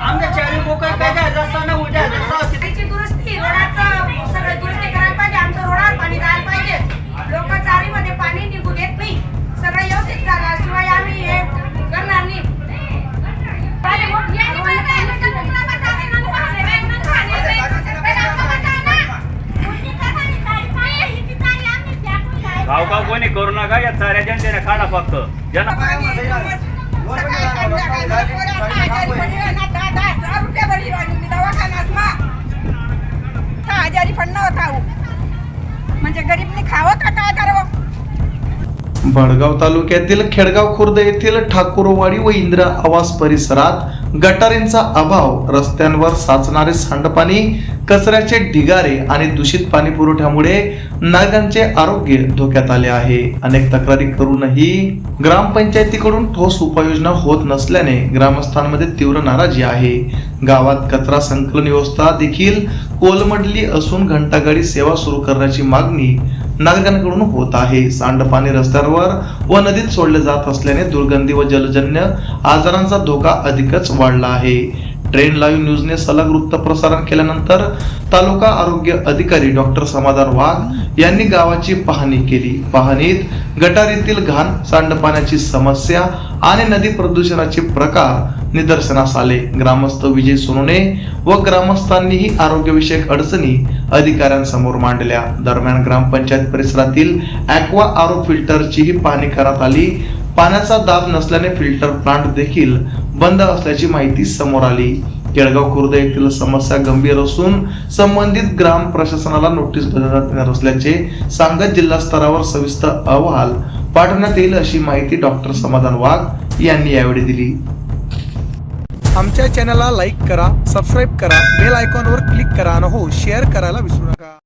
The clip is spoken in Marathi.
आमच्या चारी बोकाय काय काय रस्ता ना उलटा रस्ता दुरुस्ती रोडाचं सगळं दुरुस्ती करायला पाहिजे. आमचं रोडावर पाणी जायला पाहिजे. लोक चारीमध्ये पाणी निघू देत नाही. सगळं व्यवस्थित झालं शिवाय आम्ही हे करणार नाही. गाव कोणी करू नका या साऱ्या जनतेने काढा फक्त ज्यांना आजारी पण नव्हता म्हणजे गरीबने खावं का काय करावं. भडगाव तालुक्यातील खेडगाव खुर्द येथील ठाकूरवाडी व इंदिरा आवास परिसरात गटारींचा अभाव, रस्त्यांवर साचणारे सांडपाणी, कचऱ्याचे ढिगारे आणि दूषित पाणी पुरवठ्यामुळे नागरिकांचे आरोग्य धोक्यात आले आहे. अनेक तक्रारी करूनही ग्रामपंचायतीकडून ठोस उपाययोजना होत नसल्याने ग्रामस्थांमध्ये तीव्र नाराजी आहे. गावात कचरा संकलन व्यवस्था देखील कोलमडली असून घंटागाडी सेवा सुरू करण्याची मागणी नागरिकांकडून होत आहे. सांडपाणी रस्त्यावर व नदीत सोडले जात असल्याने दुर्गंधी व जलजन्य आजारांचा धोका अधिकच वाढला आहे. ट्रेन लाईव्ह न्यूजने सलग वृत्त प्रसारण केल्यानंतर तालुका आरोग्य अधिकारी डॉक्टर समाधान वाघ यांनी गावाची पाहणी केली. पाहणीत गटारीतील घाण, सांडपाण्याची समस्या आणि नदी प्रदूषणाचे प्रकार निदर्शनास आले. ग्रामस्थ विजय सोनोने व ग्रामस्थांनीही आरोग्यविषयक अडचणी अधिकाऱ्यांसमोर मांडल्या. दरम्यान ग्रामपंचायत परिसरातील ॲक्वा आरो फिल्टरचीही पाहणी करण्यात आली. पाण्याचा दाब नसल्याने फिल्टर प्लांट देखील बंद असल्याची माहिती समोर आली. केळगाव खुर्द येथील समस्या गंभीर असून संबंधित ग्राम प्रशासनाला नोटीस बजावण्यात येणार असल्याचे सांगत जिल्हा स्तरावर सविस्तर अहवाल पाठवण्यात येईल अशी माहिती डॉक्टर समाधान वाघ यांनी यावेळी दिली. आमच्या चॅनलला लाईक करा, सबस्क्राईब करा, बेल आयकॉनवर क्लिक करा आणि हो शेअर करायला विसरू नका.